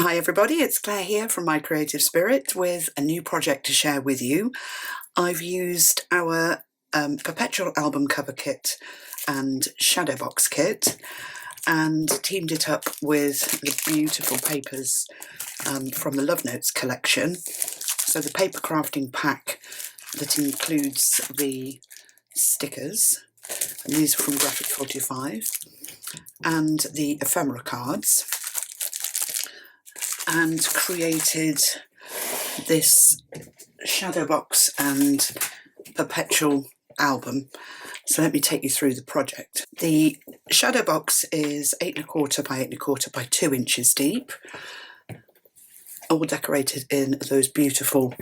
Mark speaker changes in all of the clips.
Speaker 1: Hi everybody, it's Claire here from My Creative Spirit with a new project to share with you. I've used our Perpetual album cover kit and shadow box kit and teamed it up with the beautiful papers from the Love Notes collection. So the paper crafting pack that includes the stickers, and these are from Graphic 45, and the ephemera cards, and created this shadow box and perpetual album. So let me take you through the project. The shadow box is 8¼ by 8¼ by 2 inches deep, all decorated in those beautiful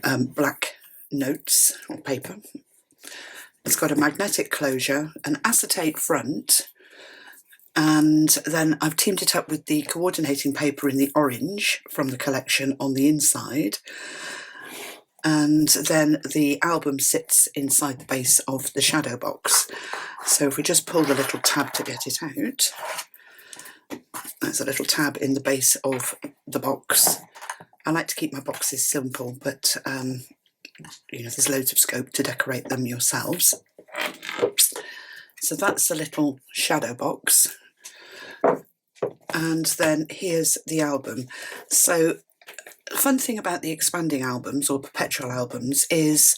Speaker 1: black notes or paper. It's got a magnetic closure, an acetate front, and then I've teamed it up with the coordinating paper in the orange from the collection on the inside. And then the album sits inside the base of the shadow box. So if we just pull the little tab to get it out, there's a little tab in the base of the box. I like to keep my boxes simple, but there's loads of scope to decorate them yourselves. So that's the little shadow box. And then here's the album. So the fun thing about the expanding albums or perpetual albums is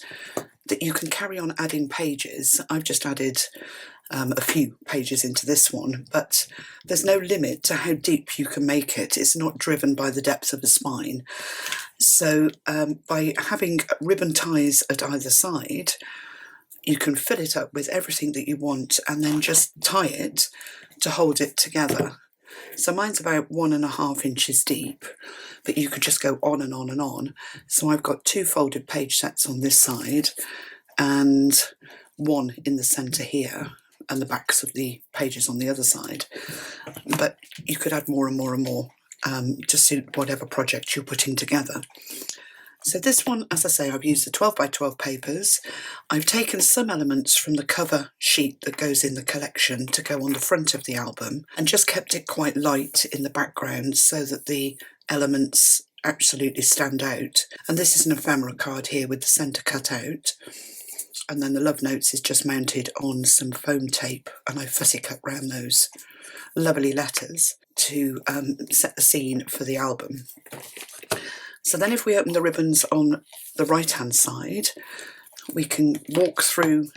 Speaker 1: that you can carry on adding pages. I've just added a few pages into this one, but there's no limit to how deep you can make it. It's not driven by the depth of the spine. So by having ribbon ties at either side, you can fill it up with everything that you want and then just tie it to hold it together. So mine's about 1½ inches deep, but you could just go on and on and on. So I've got 2 folded page sets on this side and 1 in the centre here, and the backs of the pages on the other side. But you could add more and more and more to suit whatever project you're putting together. So this one, as I say, I've used the 12 by 12 papers. I've taken some elements from the cover sheet that goes in the collection to go on the front of the album and just kept it quite light in the background so that the elements absolutely stand out. And this is an ephemera card here with the centre cut out. And then the Love Notes is just mounted on some foam tape, and I fussy cut round those lovely letters to set the scene for the album. So then if we open the ribbons on the right-hand side, we can walk through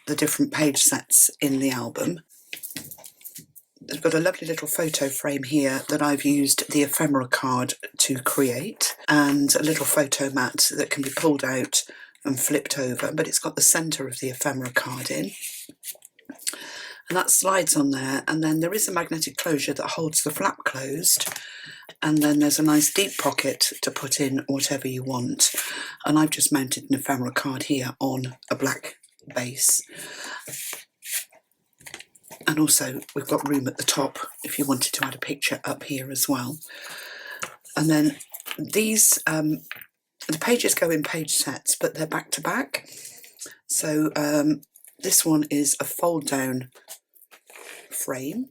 Speaker 1: the different page sets in the album. I've got a lovely little photo frame here that I've used the ephemera card to create, and a little photo mat that can be pulled out and flipped over, but it's got the centre of the ephemera card in. And that slides on there, and then there is a magnetic closure that holds the flap closed, and then there's a nice deep pocket to put in whatever you want. And I've just mounted an ephemera card here on a black base. And also we've got room at the top if you wanted to add a picture up here as well. And then these, the pages go in page sets, but they're back to back. So this one is a fold down frame.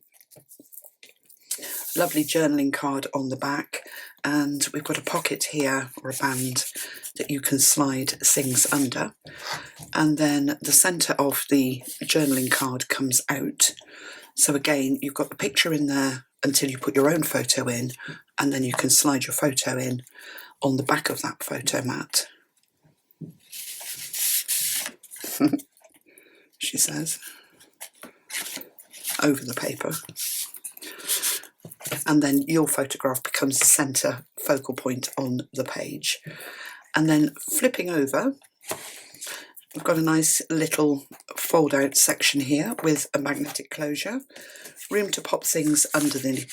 Speaker 1: Lovely journaling card on the back, and we've got a pocket here or a band that you can slide things under, and then the centre of the journaling card comes out. So again, you've got the picture in there until you put your own photo in, and then you can slide your photo in on the back of that photo mat. She says, over the paper. And then your photograph becomes the centre focal point on the page. And then flipping over, we've got a nice little fold out section here with a magnetic closure, room to pop things under the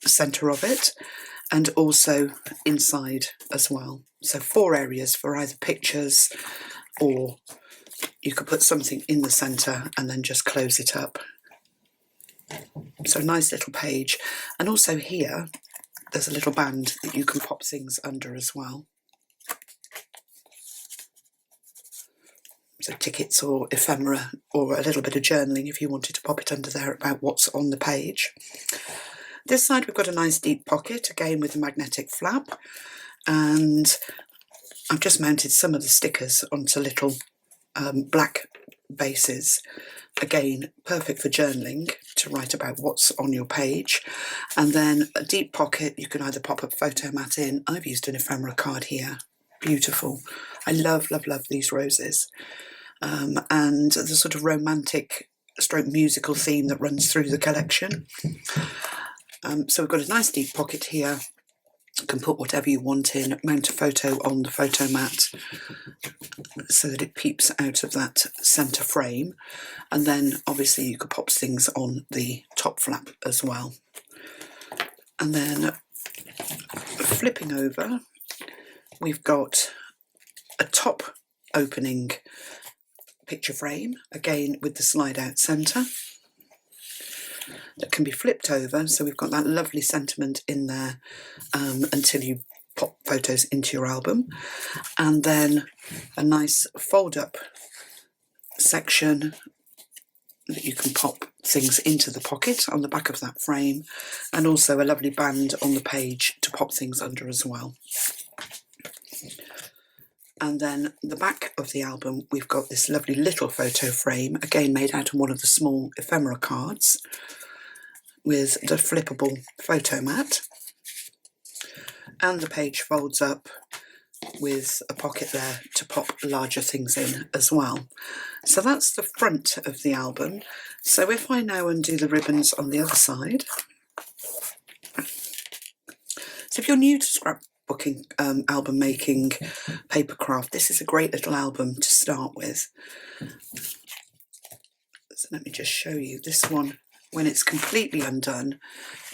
Speaker 1: centre of it, and also inside as well. So 4 areas for either pictures, or you could put something in the centre and then just close it up. So nice little page. And also here there's a little band that you can pop things under as well. So tickets or ephemera, or a little bit of journaling if you wanted to pop it under there about what's on the page. This side we've got a nice deep pocket, again with a magnetic flap, and I've just mounted some of the stickers onto little black bases. Again, perfect for journaling, to write about what's on your page. And then a deep pocket, you can either pop a photo mat in. I've used an ephemera card here. Beautiful. I love, love, love these roses. And the sort of romantic stroke musical theme that runs through the collection. So we've got a nice deep pocket here. You can put whatever you want in, mount a photo on the photo mat so that it peeps out of that centre frame, and then obviously you could pop things on the top flap as well. And then flipping over, we've got a top opening picture frame, again with the slide out centre, that can be flipped over, so we've got that lovely sentiment in there until you pop photos into your album. And then a nice fold up section that you can pop things into the pocket on the back of that frame, and also a lovely band on the page to pop things under as well. And then the back of the album, we've got this lovely little photo frame, again made out of one of the small ephemera cards, with the flippable photo mat, and the page folds up with a pocket there to pop larger things in as well. So that's the front of the album. So if I now undo the ribbons on the other side, so if you're new to scrapbooking, album making, paper craft, this is a great little album to start with. So let me just show you this one. When it's completely undone,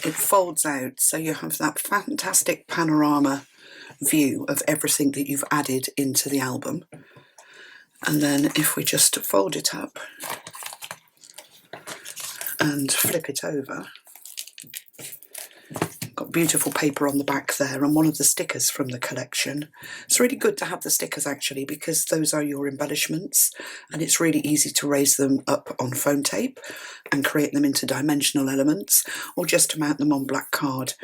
Speaker 1: it folds out, so you have that fantastic panorama view of everything that you've added into the album. And then if we just fold it up and flip it over, got beautiful paper on the back there and one of the stickers from the collection. It's really good to have the stickers actually, because those are your embellishments, and it's really easy to raise them up on foam tape and create them into dimensional elements, or just to mount them on black card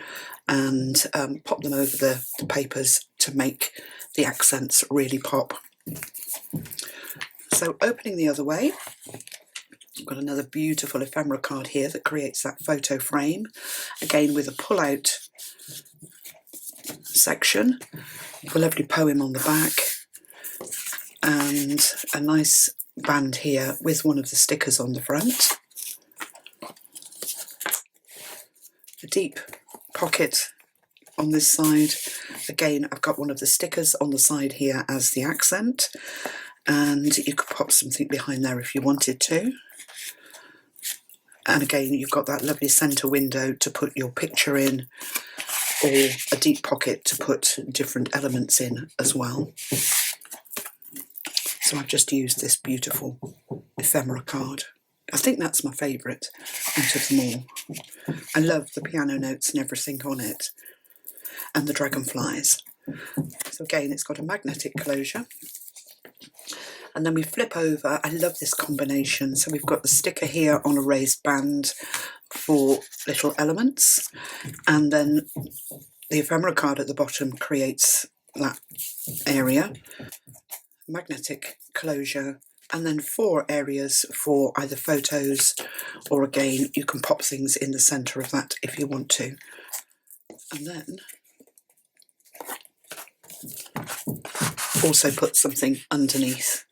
Speaker 1: and pop them over the papers to make the accents really pop. So opening the other way, I've got another beautiful ephemera card here that creates that photo frame, again with a pull-out section, a lovely poem on the back, and a nice band here with one of the stickers on the front. A deep pocket on this side. Again, I've got one of the stickers on the side here as the accent, and you could pop something behind there if you wanted to. And again, you've got that lovely centre window to put your picture in, or a deep pocket to put different elements in as well. So I've just used this beautiful ephemera card. I think that's my favourite out of them all. I love the piano notes and everything on it, and the dragonflies. So again, it's got a magnetic closure. And then we flip over. I love this combination. So we've got the sticker here on a raised band for little elements, and then the ephemera card at the bottom creates that area, magnetic closure, and then 4 areas for either photos, or again you can pop things in the centre of that if you want to. And then also put something underneath.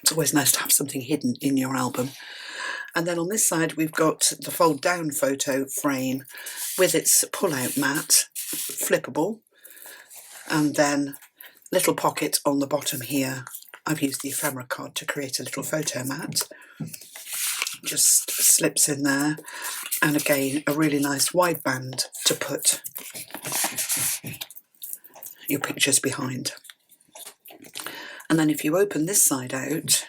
Speaker 1: It's always nice to have something hidden in your album. And then on this side we've got the fold down photo frame with its pull-out mat, flippable, and then little pocket on the bottom here. I've used the ephemera card to create a little photo mat. Just slips in there, and again a really nice wide band to put your pictures behind. And then if you open this side out,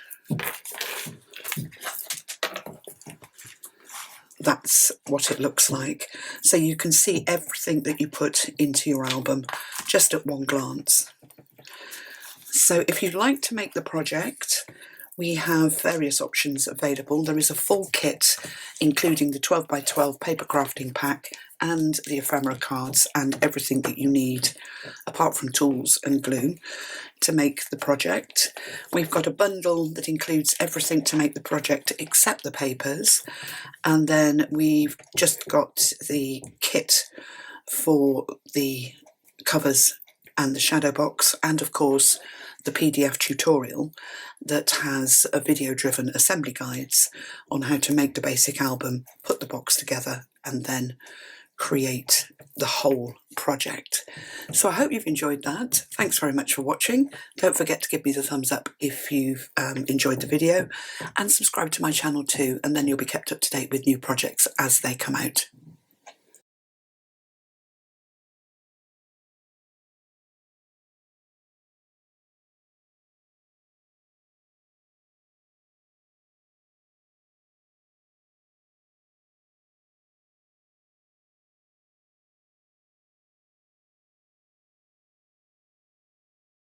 Speaker 1: that's what it looks like. So you can see everything that you put into your album just at one glance. So if you'd like to make the project, we have various options available. There is a full kit, including the 12 by 12 paper crafting pack and the ephemera cards and everything that you need, apart from tools and glue, to make the project. We've got a bundle that includes everything to make the project except the papers, and then we've just got the kit for the covers and the shadow box, and of course the PDF tutorial that has a video-driven assembly guides on how to make the basic album, put the box together, and then create the whole project. So I hope you've enjoyed that. Thanks very much for watching. Don't forget to give me the thumbs up if you've enjoyed the video, and subscribe to my channel too, and then you'll be kept up to date with new projects as they come out.